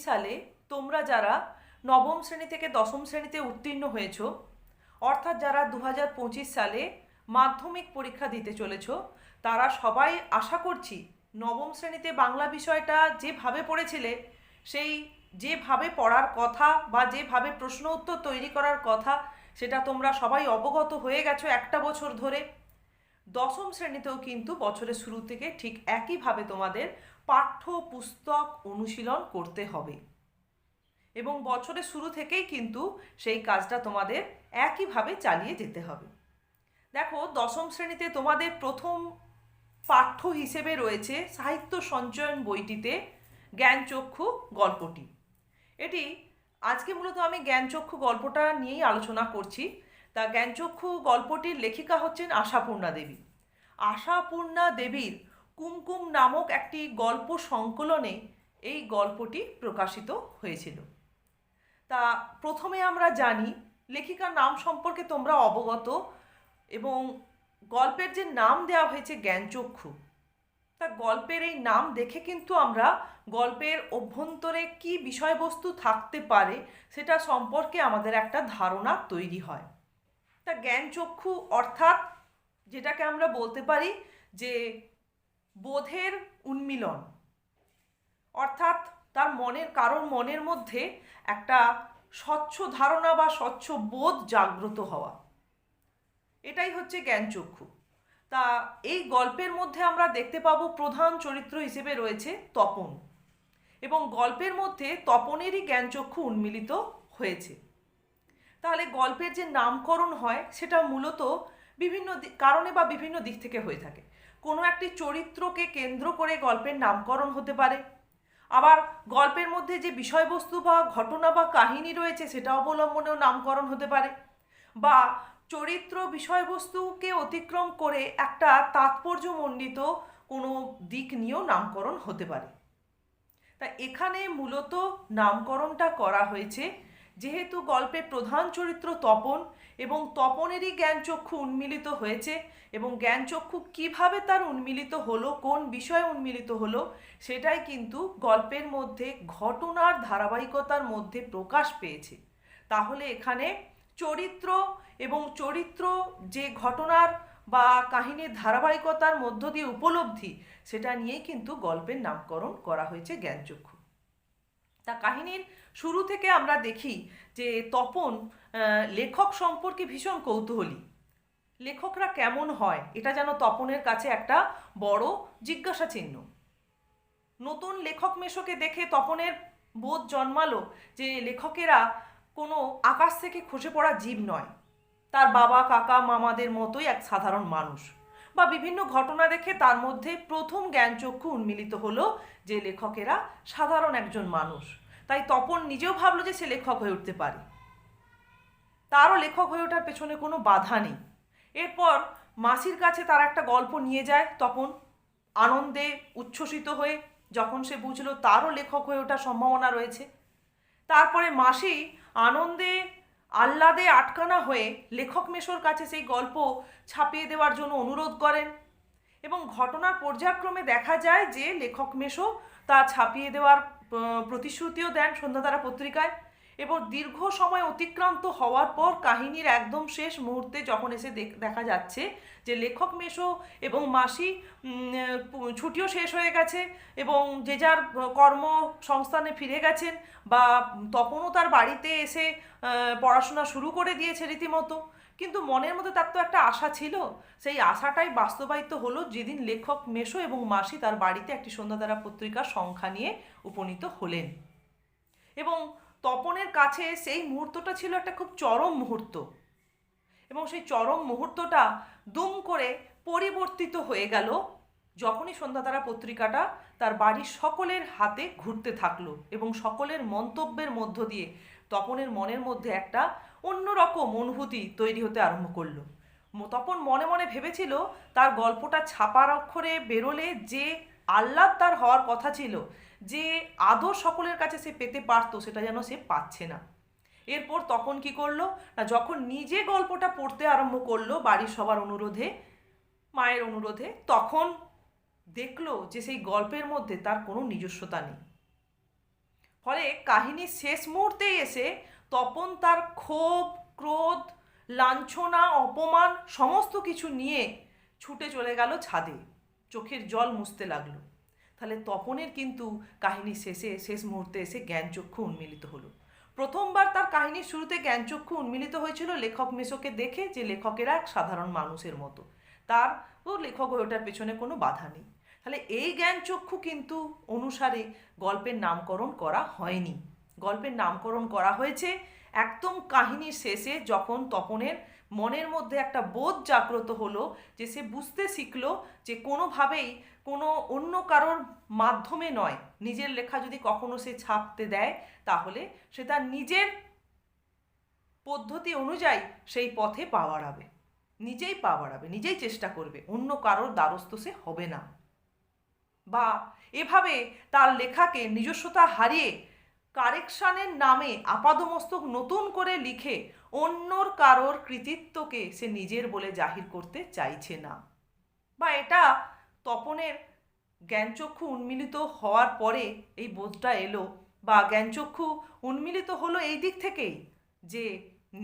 সালে তোমরা যারা নবম শ্রেণী থেকে দশম শ্রেণীতে উত্তীর্ণ হয়েছো, অর্থাৎ যারা 2025 সালে মাধ্যমিক পরীক্ষা দিতে চলেছো, তারা সবাই আশা করছি নবম শ্রেণীতে বাংলা বিষয়টা যেভাবে পড়েছিলে, সেই যেভাবে পড়ার কথা বা যেভাবে প্রশ্ন উত্তর তৈরি করার কথা, সেটা তোমরা সবাই অবগত হয়ে গেছো একটা বছর ধরে। দশম শ্রেণীতেও কিন্তু বছরের শুরু থেকে ঠিক একইভাবে তোমাদের পাঠ্য পুস্তক অনুশীলন করতে হবে এবং বছরের শুরু থেকেই কিন্তু সেই কাজটা তোমাদের একইভাবে চালিয়ে যেতে হবে। দেখো, দশম শ্রেণীতে তোমাদের প্রথম পাঠ্য হিসেবে রয়েছে সাহিত্য সঞ্চয়ন বইটিতে জ্ঞানচক্ষু গল্পটি। এটি আজকে মূলত আমি জ্ঞানচক্ষু গল্পটা নিয়েই আলোচনা করছি। তা জ্ঞানচক্ষু গল্পটির লেখিকা হচ্ছেন আশাপূর্ণা দেবী। আশাপূর্ণা দেবীর কুমকুম নামক একটি গল্প সংকলনে এই গল্পটি প্রকাশিত হয়েছিল। তা প্রথমে আমরা জানি লেখিকার নাম সম্পর্কে তোমরা অবগত, এবং গল্পের যে নাম দেওয়া হয়েছে জ্ঞানচক্ষু, তা গল্পের এই নাম দেখে কিন্তু আমরা গল্পের অভ্যন্তরে কি বিষয়বস্তু থাকতে পারে সেটা সম্পর্কে আমাদের একটা ধারণা তৈরি হয়। তা জ্ঞানচক্ষু অর্থাৎ যেটাকে আমরা বলতে পারি যে বোধের উন্মিলন, অর্থাৎ তার কারোর মনের মধ্যে একটা স্বচ্ছ ধারণা বা স্বচ্ছ বোধ জাগ্রত হওয়া, এটাই হচ্ছে জ্ঞানচক্ষু। তা এই গল্পের মধ্যে আমরা দেখতে পাবো প্রধান চরিত্র হিসেবে রয়েছে তপন, এবং গল্পের মধ্যে তপনেরই জ্ঞানচক্ষু উন্মিলিত হয়েছে। তাহলে গল্পের যে নামকরণ হয় সেটা মূলত বিভিন্ন কারণে বা বিভিন্ন দিক থেকে হয়ে থাকে। কোনো একটি চরিত্রকে কেন্দ্র করে গল্পের নামকরণ হতে পারে, আবার গল্পের মধ্যে যে বিষয়বস্তু বা ঘটনা বা কাহিনী রয়েছে সেটা অবলম্বনেও নামকরণ হতে পারে, বা চরিত্র বিষয়বস্তুকে অতিক্রম করে একটা তাৎপর্যমণ্ডিত কোনো দিক নিয়েও নামকরণ হতে পারে। তা এখানে মূলত নামকরণটা করা হয়েছে যেহেতু গল্পের প্রধান চরিত্র তপন এবং তপনেরই জ্ঞানচক্ষু উন্মিলিত হয়েছে, এবং জ্ঞানচক্ষু কিভাবে তার উন্মিলিত হলো, কোন বিষয়ে উন্মিলিত হলো, সেটাই কিন্তু গল্পের মধ্যে ঘটনার ধারাবাহিকতার মধ্যে প্রকাশ পেয়েছে। তাহলে এখানে চরিত্র এবং চরিত্র যে ঘটনার বা কাহিনীর ধারাবাহিকতার মধ্য দিয়ে উপলব্ধি, সেটা নিয়েই কিন্তু গল্পের নামকরণ করা হয়েছে জ্ঞানচক্ষু। তা কাহিনীর শুরু থেকে আমরা দেখি যে তপন লেখক সম্পর্কে ভীষণ কৌতূহলী। লেখকরা কেমন হয় এটা যেন তপনের কাছে একটা বড় জিজ্ঞাসা চিহ্ন। নতুন লেখক মেশোকে দেখে তপনের বোধ জন্মালো যে লেখকেরা কোনো আকাশ থেকে খসে পড়া জীব নয়, তার বাবা কাকা মামাদের মতোই এক সাধারণ মানুষ। বা বিভিন্ন ঘটনা দেখে তার মধ্যে প্রথম জ্ঞানচক্ষু উন্মিলিত হলো যে লেখকেরা সাধারণ একজন মানুষ। তাই তপন নিজেও ভাবলো যে সে লেখক হয়ে উঠতে পারে, তারও লেখক হয়ে ওঠার পেছনে কোনো বাধা নেই। এরপর মাসির কাছে তার একটা গল্প নিয়ে যায় তপন, আনন্দে উচ্ছ্বসিত হয়ে, যখন সে বুঝলো তারও লেখক হয়ে ওঠার সম্ভাবনা রয়েছে। তারপরে মাসি আনন্দে আহ্লাদে আটকানা হয়ে লেখক মেশোর কাছে সেই গল্প ছাপিয়ে দেওয়ার জন্য অনুরোধ করেন, এবং ঘটনার পর্যায়ক্রমে দেখা যায় যে লেখক মেশো তা ছাপিয়ে দেওয়ার প্রতিশ্রুতিও দেন সন্ধ্যাতারা পত্রিকায়। এবং দীর্ঘ সময় অতিক্রান্ত হওয়ার পর কাহিনীর একদম শেষ মুহূর্তে যখন এসে দেখা যাচ্ছে যে লেখক মেশো এবং মাসি ছুটিও শেষ হয়ে গেছে এবং যে যার কর্মসংস্থানে ফিরে গেছেন, বা তপনও তার বাড়িতে এসে পড়াশোনা শুরু করে দিয়েছে রীতিমতো, কিন্তু মনের মধ্যে তার তো একটা আশা ছিল। সেই আশাটাই বাস্তবায়িত হলো যেদিন লেখক মেশো এবং মাসি তার বাড়িতে একটি সন্ধ্যাতারা পত্রিকার সংখ্যা নিয়ে উপনীত হলেন। এবং তপনের কাছে সেই মুহূর্তটা ছিল একটা খুব চরম মুহূর্ত, এবং সেই চরম মুহূর্তটা দুম করে পরিবর্তিত হয়ে গেল যখনই সন্ধ্যাতারা পত্রিকাটা তার বাড়ির সকলের হাতে ঘুরতে থাকলো, এবং সকলের মন্তব্যের মধ্য দিয়ে তপনের মনের মধ্যে একটা অন্যরকম অনুভূতি তৈরি হতে আরম্ভ করলো। তপন মনে মনে ভেবেছিল তার গল্পটা ছাপার অক্ষরে বেরোলে যে আহ্লাদ তার হওয়ার কথা ছিল, যে আদর সকলের কাছে সে পেতে পারতো, সেটা যেন সে পাচ্ছে না। এরপর তখন কি করলো না, যখন নিজে গল্পটা পড়তে আরম্ভ করলো বাড়ির সবার অনুরোধে, মায়ের অনুরোধে, তখন দেখলো যে সেই গল্পের মধ্যে তার কোনো নিজস্বতা নেই। ফলে কাহিনীর শেষ মুহূর্তেই এসে তপন তার ক্ষোভ, ক্রোধ, লাঞ্ছনা, অপমান সমস্ত কিছু নিয়ে ছুটে চলে গেল ছাদে, চোখের জল মুছতে লাগলো। তাহলে তপনের কিন্তু কাহিনীর শেষ মুহূর্তে এসে জ্ঞানচক্ষু উন্মিলিত হলো। প্রথমবার তার কাহিনীর শুরুতে জ্ঞানচক্ষু উন্মিলিত হয়েছিল লেখক মেসোকে দেখে, যে লেখকেরা এক সাধারণ মানুষের মতো, তার ও লেখক হয়ে ওঠার পেছনে কোনো বাধা নেই। তাহলে এই জ্ঞানচক্ষু কিন্তু অনুসারে গল্পের নামকরণ করা হয়নি। গল্পের নামকরণ করা হয়েছে একদম কাহিনীর শেষে, যখন তপনের মনের মধ্যে একটা বোধ জাগ্রত হলো, যে সে বুঝতে শিখলো যে কোনোভাবেই কোনো অন্য কারোর মাধ্যমে নয়, নিজের লেখা যদি কখনো সে ছাপতে দেয় তাহলে সে তার নিজের পদ্ধতি অনুযায়ী সেই পথে পা বাড়াবে, নিজেই পা বাড়াবে, নিজেই চেষ্টা করবে, অন্য কারোর দ্বারস্থ সে হবে না। বা এভাবে তার লেখাকে নিজস্বতা হারিয়ে কারেকশানের নামে আপাদমস্তক নতুন করে লিখে অন্যর কারোর কৃতিত্বকে সে নিজের বলে জাহির করতে চাইছে না। বা এটা তপনের জ্ঞানচক্ষু উন্মিলিত হওয়ার পরে এই বোধটা এলো, বা জ্ঞানচক্ষু উন্মিলিত হলো এই দিক থেকেই যে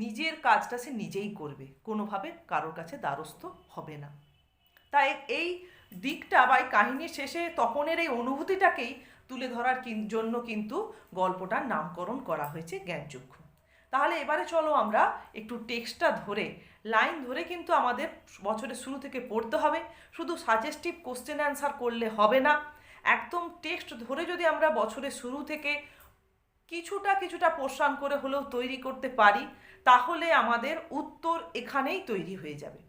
নিজের কাজটা সে নিজেই করবে, কোনোভাবে কারোর কাছে দ্বারস্থ হবে না। তাই এই দিকটা বা এই কাহিনীর শেষে তপনের এই অনুভূতিটাকেই তুলে ধরার জন্য কিন্তু গল্পটার নামকরণ করা হয়েছে জ্ঞানচক্ষু। তাহলে এবারে চলো আমরা একটু টেক্সটটা ধরে, লাইন ধরে কিন্তু আমাদের বছরের শুরু থেকে পড়তে হবে। শুধু সাজেস্টিভ কোশ্চেন অ্যান্সার করলে হবে না, একদম টেক্সট ধরে যদি আমরা বছরের শুরু থেকে কিছুটা পোর্শন করে হলেও তৈরি করতে পারি, তাহলে আমাদের উত্তর এখানেই তৈরি হয়ে যাবে।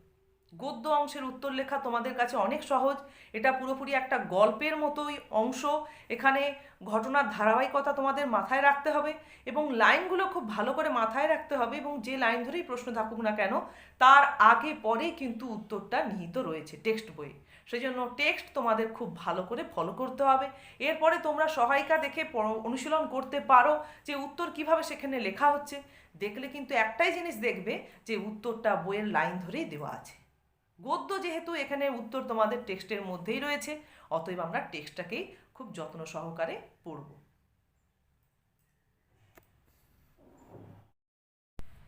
গদ্য অংশের উত্তর লেখা তোমাদের কাছে অনেক সহজ, এটা পুরোপুরি একটা গল্পের মতোই অংশ। এখানে ঘটনার ধারাবাহিকতা তোমাদের মাথায় রাখতে হবে এবং লাইনগুলো খুব ভালো করে মাথায় রাখতে হবে, এবং যে লাইন ধরেই প্রশ্ন থাকুক না কেন তার আগে পরেই কিন্তু উত্তরটা নিহিত রয়েছে টেক্সট বইয়ে। সেই জন্য টেক্সট তোমাদের খুব ভালো করে ফলো করতে হবে। এরপরে তোমরা সহায়িকা দেখে অনুশীলন করতে পারো যে উত্তর কিভাবে সেখানে লেখা হচ্ছে। দেখলে কিন্তু একটাই জিনিস দেখবে যে উত্তরটা বইয়ের লাইন ধরেই দেওয়া আছে। গদ্য যেহেতু এখানে উত্তর তোমাদের টেক্সটের মধ্যেই রয়েছে, অতএব আমরা টেক্সটটাকেই খুব যত্ন সহকারে পড়ব।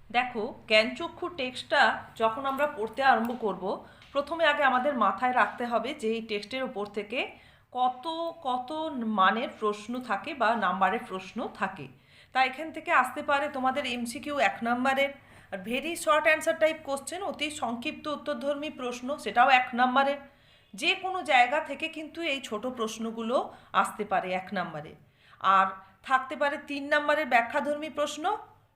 দেখো, জ্ঞানচক্ষু টেক্সটটা যখন আমরা পড়তে আরম্ভ করব, প্রথমে আগে আমাদের মাথায় রাখতে হবে যে এই টেক্সটের ওপর থেকে কত কত মানের প্রশ্ন থাকে বা নাম্বারের প্রশ্ন থাকে। তা এখান থেকে আসতে পারে তোমাদের এমসিকিউ 1 নাম্বারের, are very short answer type question, অতি সংক্ষিপ্ত উত্তরধর্মী প্রশ্ন, সেটাও 1 নাম্বারের। যে কোনো জায়গা থেকে কিন্তু এই ছোট প্রশ্নগুলো আসতে পারে 1 নাম্বারে। আর থাকতে পারে 3 নাম্বারের ব্যাখ্যাধর্মী প্রশ্ন,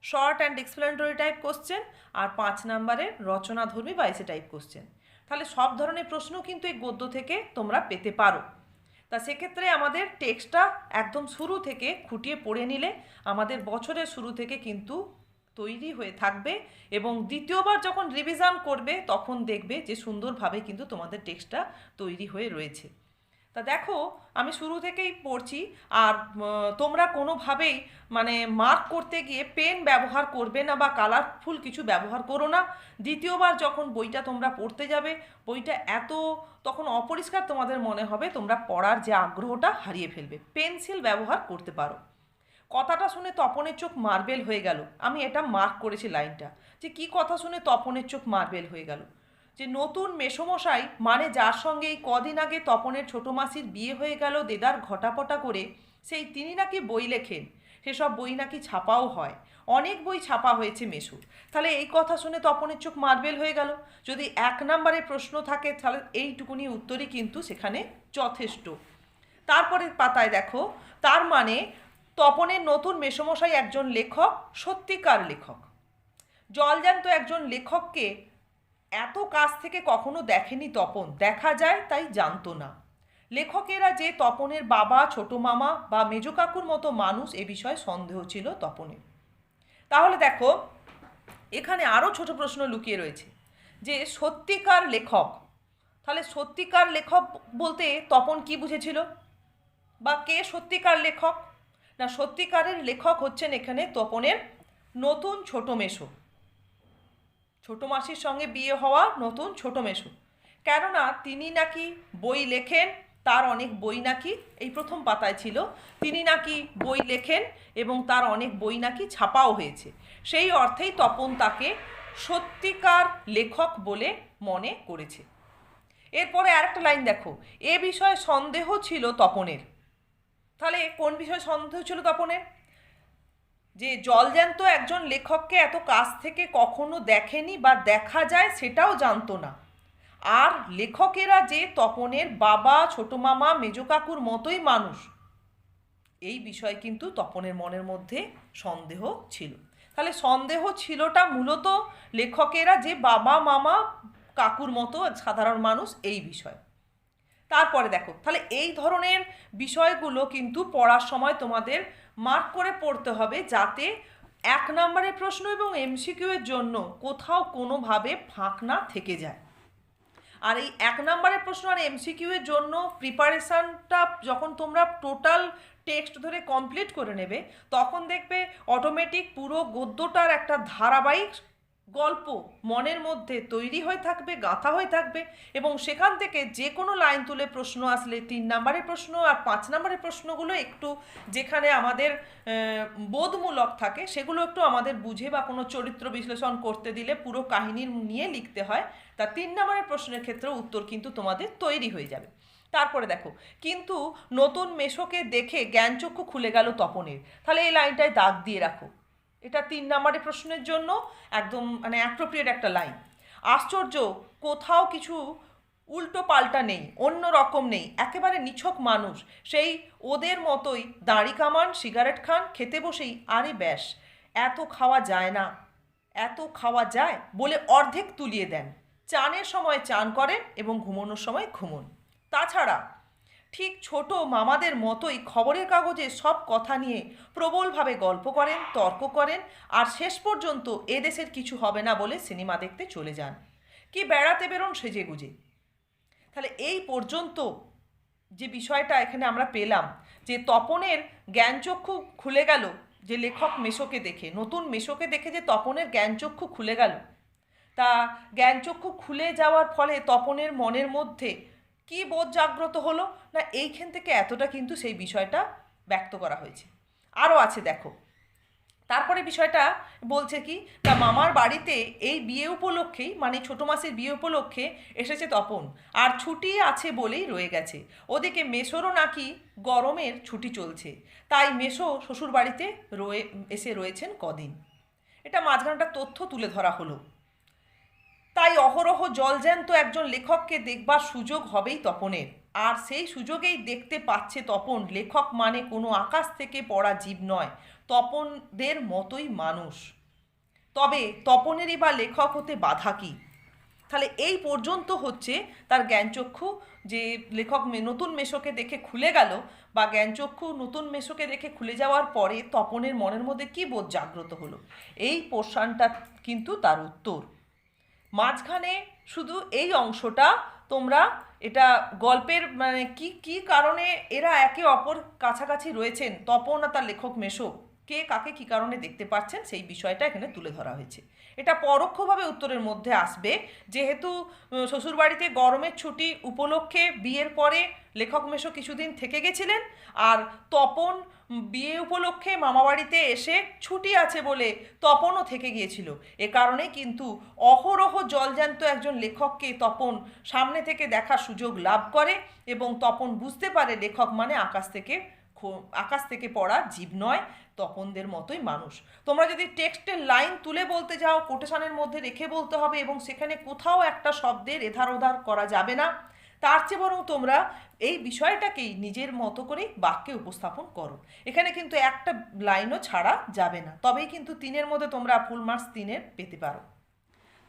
short and explanatory type question, আর 5 নাম্বারের রচনাধর্মী বা এসে টাইপ কোশ্চেন। তাহলে সব ধরনের প্রশ্ন কিন্তু এই গদ্য থেকে তোমরা পেতে পারো। তা সেক্ষেত্রে আমাদের টেক্সটটা একদম শুরু থেকে খুঁটিয়ে পড়ে নিলে আমাদের বছরের শুরু থেকে কিন্তু তৈরি হয়ে থাকবে, এবং দ্বিতীয়বার যখন রিভিশন করবে তখন দেখবে যে সুন্দরভাবে কিন্তু তোমাদের টেক্সটটা তৈরি হয়ে রয়েছে। তা দেখো, আমি শুরু থেকেই পড়ছি, আর তোমরা কোনোভাবেই মানে মার্ক করতে গিয়ে পেন ব্যবহার করবে না বা কালারফুল কিছু ব্যবহার করো না। দ্বিতীয়বার যখন বইটা তোমরা পড়তে যাবে, বইটা এত তখন অপরিষ্কার তোমাদের মনে হবে, তোমরা পড়ার যে আগ্রহটা হারিয়ে ফেলবে। পেন্সিল ব্যবহার করতে পারো। কথাটা শুনে তপনের চোখ মার্বেল হয়ে গেল। আমি এটা মার্ক করেছি লাইনটা, যে কি কথা শুনে তপনের চোখ মার্বেল হয়ে গেল, যে নতুন মেসোমশাই মানে যার সঙ্গে এই কদিন আগে তপনের ছোটো মাসির বিয়ে হয়ে গেল দেদার ঘটাপটা করে, সেই তিনি নাকি বই লেখেন, সেসব বই নাকি ছাপাও হয়, অনেক বই ছাপা হয়েছে মেসুর। তাহলে এই কথা শুনে তপনের চোখ মার্বেল হয়ে গেল। যদি 1 নম্বরে প্রশ্ন থাকে তাহলে এইটুকুনি উত্তরই কিন্তু সেখানে যথেষ্ট। তারপরে পাতায় দেখো, তার মানে তপনের নতুন মেসোমশাই একজন লেখক, সত্যিকার লেখক। জলজ্যান্ত একজন লেখককে এত কাছ থেকে কখনো দেখেনি তপন, দেখা যায় তাই জানতো না। লেখকেরা যে তপনের বাবা, ছোট মামা বা মেজ কাকুর মতো মানুষ এ বিষয়ে সন্দেহ ছিল তপনের। তাহলে দেখো, এখানে আরও ছোট প্রশ্ন লুকিয়ে রয়েছে, যে সত্যিকার লেখক, তাহলে সত্যিকার লেখক বলতে তপন কি বুঝেছিল, বা কে সত্যিকার লেখক? না, সত্যিকারের লেখক হচ্ছেন এখানে তপনের নতুন ছোট মেসো, ছোট মাসির সঙ্গে বিয়ে হওয়া নতুন ছোট মেসো। কেননা তিনি নাকি বই লেখেন তার অনেক বই নাকি, এই প্রথম পাতায় ছিল, তিনি নাকি বই লেখেন এবং তার অনেক বই নাকি ছাপাও হয়েছে। সেই অর্থেই তপন তাকে সত্যিকার লেখক বলে মনে করেছে। এরপরে আরেকটা লাইন দেখো, এ বিষয়ে সন্দেহ ছিল তপনের। তাহলে কোন বিষয়ে সন্দেহ ছিল তপনের? যে জলজ্যান্ত একজন লেখককে এত কাছ থেকে কখনো দেখেনি বা দেখা যায় সেটাও জানতো না। আর লেখকেরা যে তপনের বাবা, ছোট মামা, মেজ কাকুর মতোই মানুষ, এই বিষয়ে কিন্তু তপনের মনের মধ্যে সন্দেহ ছিল। তাহলে সন্দেহ ছিলটা মূলত লেখকেরা যে বাবা, মামা, কাকুর মতো সাধারণ মানুষ, এই বিষয়। তারপরে দেখো, তাহলে এই ধরনের বিষয়গুলো কিন্তু পড়ার সময় তোমাদের মার্ক করে পড়তে হবে, যাতে 1 নম্বরের প্রশ্ন এবং এমসিকিউ এর জন্য কোথাও কোনোভাবে ফাঁক না থেকে যায়। আর এই 1 নম্বরের প্রশ্ন আর এমসিকিউ এর জন্য প্রিপারেশানটা যখন তোমরা টোটাল টেক্সট ধরে কমপ্লিট করে নেবে, তখন দেখবে অটোমেটিক পুরো গদ্যটার একটা ধারাবাহিক গল্প মনের মধ্যে তৈরি হয়ে থাকবে, গাঁথা হয়ে থাকবে, এবং সেখান থেকে যে কোনো লাইন তুলে প্রশ্ন আসলে 3 নম্বরের প্রশ্ন আর 5 নম্বরের প্রশ্নগুলো একটু যেখানে আমাদের বোধমূলক থাকে সেগুলো একটু আমাদের বুঝে বা কোনো চরিত্র বিশ্লেষণ করতে দিলে পুরো কাহিনী নিয়ে লিখতে হয়, তা 3 নম্বরের প্রশ্নের ক্ষেত্রে উত্তর কিন্তু তোমাদের তৈরি হয়ে যাবে। তারপরে দেখো, কিন্তু নতুন মেশোকে দেখে জ্ঞানচক্ষু খুলে গেল তপনের। তাহলে এই লাইনটায় দাগ দিয়ে রাখো, এটা 3 নম্বরের প্রশ্নের জন্য একদম মানে অ্যাপ্রোপ্রিয়েট একটা লাইন। আশ্চর্য, কোথাও কিছু উল্টো পাল্টা নেই, অন্য রকম নেই, একেবারে নিছক মানুষ, সেই ওদের মতোই দাড়ি কামান, সিগারেট খান, খেতে বসেই আরে ব্যাস এত খাওয়া যায় না, এত খাওয়া যায় বলে অর্ধেক তুলিয়ে দেন, চানের সময় চান করেন এবং ঘুমানোর সময় ঘুমোন। তাছাড়া ঠিক ছোট মামাদের মতোই খবরের কাগজে সব কথা নিয়ে প্রবলভাবে গল্প করেন, তর্ক করেন, আর শেষ পর্যন্ত এদেশের কিছু হবে না বলে সিনেমা দেখতে চলে যান, কি বেড়াতে বেরোন সেজেগুজে। তাহলে এই পর্যন্ত যে বিষয়টা এখানে আমরা পেলাম, যে তপনের জ্ঞানচক্ষু খুলে গেল, যে লেখক মেশোকে দেখে, নতুন মেশোকে দেখে যে তপনের জ্ঞানচক্ষু খুলে গেল, তা জ্ঞানচক্ষু খুলে যাওয়ার ফলে তপনের মনের মধ্যে কি বোধ জাগ্রত হলো না, এইখান থেকে এতটা কিন্তু সেই বিষয়টা ব্যক্ত করা হয়েছে। আরও আছে দেখো, তারপরে বিষয়টা বলছে কি, তা মামার বাড়িতে এই বিয়ে উপলক্ষেই মানে ছোটো মাসের বিয়ে উপলক্ষে এসেছে তপন, আর ছুটি আছে বলেই রয়ে গেছে। ওদিকে মেসোরও নাকি গরমের ছুটি চলছে, তাই মেসো শ্বশুর বাড়িতে এসে রয়েছেন কদিন। এটা মাঝখানটা তথ্য তুলে ধরা হলো। তাই অহরহ জলজ্যান্ত একজন লেখককে দেখবার সুযোগ হবেই তপনের, আর সেই সুযোগেই দেখতে পাচ্ছে তপন লেখক মানে কোনো আকাশ থেকে পড়া জীব নয়, তপনদের মতোই মানুষ। তবে তপনেরই বা লেখক হতে বাধা কী? তাহলে এই পর্যন্ত হচ্ছে তার জ্ঞানচক্ষু, যে লেখক নতুন মেশোকে দেখে খুলে গেল, বা জ্ঞানচক্ষু নতুন মেশোকে দেখে খুলে যাওয়ার পরে তপনের মনের মধ্যে কী বোধ জাগ্রত হলো, এই পোর্শনটা কিন্তু তার উত্তর। মাঝখানে শুধু এই অংশটা তোমরা এটা গল্পের মানে কি কি কারণে এরা একে অপর কাছাকাছি রয়েছেন, তপন আর তার লেখক মেশো কে কাকে কী কারণে দেখতে পাচ্ছেন সেই বিষয়টা এখানে তুলে ধরা হয়েছে। এটা পরোক্ষভাবে উত্তরের মধ্যে আসবে, যেহেতু শ্বশুরবাড়িতে গরমের ছুটি উপলক্ষে বিয়ের পরে লেখক মেশো কিছুদিন থেকে গেছিলেন, আর তপন বিয়ে উপলক্ষে মামাবাড়িতে এসে ছুটি আছে বলে তপনও থেকে গিয়েছিল। এ কারণে কিন্তু অহরহ জলজ্যান্ত একজন লেখককে তপন সামনে থেকে দেখার সুযোগ লাভ করে, এবং তপন বুঝতে পারে লেখক মানে আকাশ থেকে পড়া জীব নয়, তপনদের মতোই মানুষ। তোমরা যদি টেক্সটের লাইন তুলে বলতে যাও, কোটেশনের মধ্যে রেখে বলতে হবে, এবং সেখানে কোথাও একটা শব্দের এধার ওধার করা যাবে না। তার চেয়ে বরং তোমরা এই বিষয়টাকেই নিজের মতো করেই বাক্যে উপস্থাপন করো। এখানে কিন্তু একটা লাইনও ছাড়া যাবে না, তবেই কিন্তু 3-এর মধ্যে তোমরা ফুল মার্কস 3-এর পেতে পারো।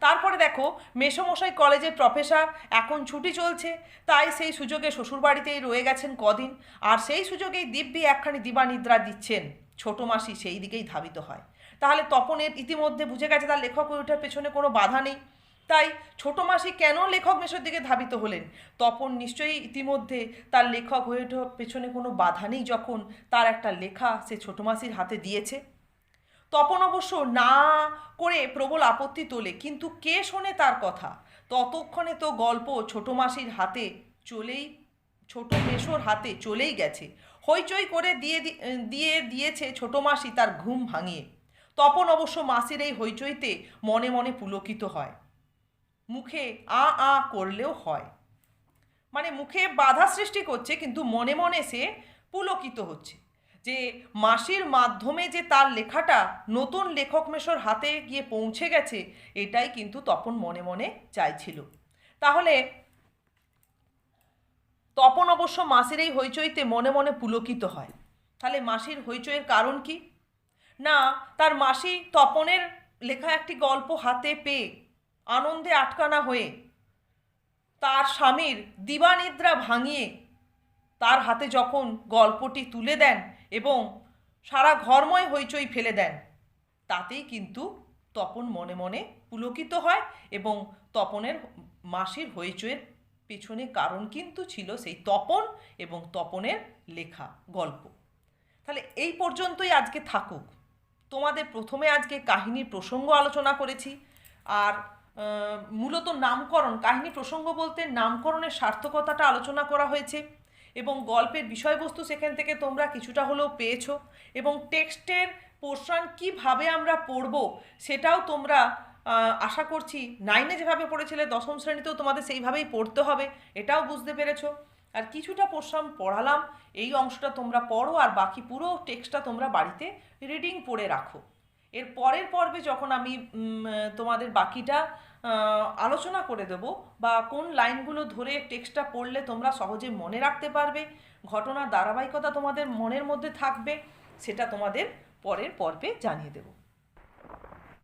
তারপরে দেখো, মেসোমশাই কলেজের প্রফেসর, এখন ছুটি চলছে, তাই সেই সুযোগে শ্বশুরবাড়িতেই রয়ে গেছেন কদিন, আর সেই সুযোগেই দিব্যি একখানি দিবানিদ্রা দিচ্ছেন। ছোটো মাসি সেই দিকেই ধাবিত হয়। তাহলে তপনের ইতিমধ্যে বুঝে গেছে তার লেখক হয়ে ওঠার পেছনে কোনো বাধা নেই, তাই ছোটো মাসি কেন লেখক মেশোর দিকে ধাবিত হলেন? তপন নিশ্চয়ই ইতিমধ্যে তার লেখক হয়ে ওঠার পেছনে কোনো বাধা নেই, যখন তার একটা লেখা সে ছোটো মাসির হাতে দিয়েছে। তপন অবশ্য না করে প্রবল আপত্তি তোলে, কিন্তু কে শোনে তার কথা? ততক্ষণে তো গল্প ছোটো মাসির হাতে চলেই ছোট মেশোর হাতে চলেই গেছে। হইচই করে দিয়েছে ছোট মাসি তার ঘুম ভাঙিয়ে। তপন অবশ্য মাসির এই হইচইতে মনে মনে পুলকিত হয়, মুখে আ করলেও হয়। মানে মুখে বাধা সৃষ্টি করছে কিন্তু মনে মনে সে পুলকিত হচ্ছে যে মাসির মাধ্যমে যে তার লেখাটা নতুন লেখক মেশোর হাতে গিয়ে পৌঁছে গেছে, এটাই কিন্তু তপন মনে মনে চাইছিল। তাহলে তপন অবশ্য মাসির এই হইচইতে মনে মনে পুলকিত হয়। তাহলে মাসির হইচইয়ের কারণ কি? না, তার মাসি তপনের লেখা একটি গল্প হাতে পেয়ে আনন্দে আটকানা হয়ে তার স্বামীর দিবানিদ্রা ভাঙিয়ে তার হাতে যখন গল্পটি তুলে দেন এবং সারা ঘরময় হইচই ফেলে দেন, তাতেই কিন্তু তপন মনে মনে পুলকিত হয় এবং তপনের মাসির হইচইয়ের পেছনে কারণ কিন্তু ছিল সেই তপন এবং তপনের লেখা গল্প। তাহলে এই পর্যন্তই আজকে থাকুক। তোমাদের প্রথমে আজকে কাহিনীর প্রসঙ্গ আলোচনা করেছি, আর মূলত নামকরণ, কাহিনী প্রসঙ্গ বলতে নামকরণের সার্থকতাটা আলোচনা করা হয়েছে এবং গল্পের বিষয়বস্তু সেখান থেকে তোমরা কিছুটা হলেও পেয়েছো এবং টেক্সটের পোর্শন কীভাবে আমরা পড়ব সেটাও তোমরা আশা করছি 9-এ যেভাবে পড়েছিলে 10ম শ্রেণীতেও তোমাদের সেইভাবেই পড়তে হবে, এটাও বুঝতে পেরেছো। আর কিছুটা পোর্শন পড়ালাম, এই অংশটা তোমরা পড়ো আর বাকি পুরো টেক্সটটা তোমরা বাড়িতে রিডিং পড়ে রাখো। এর পরের পর্বে যখন আমি তোমাদের বাকিটা আলোচনা করে দেব বা কোন লাইনগুলো ধরে টেক্সটটা পড়লে তোমরা সহজে মনে রাখতে পারবে, ঘটনার ধারাবাহিকতা তোমাদের মনের মধ্যে থাকবে, সেটা তোমাদের পরের পর্বে জানিয়ে দেব।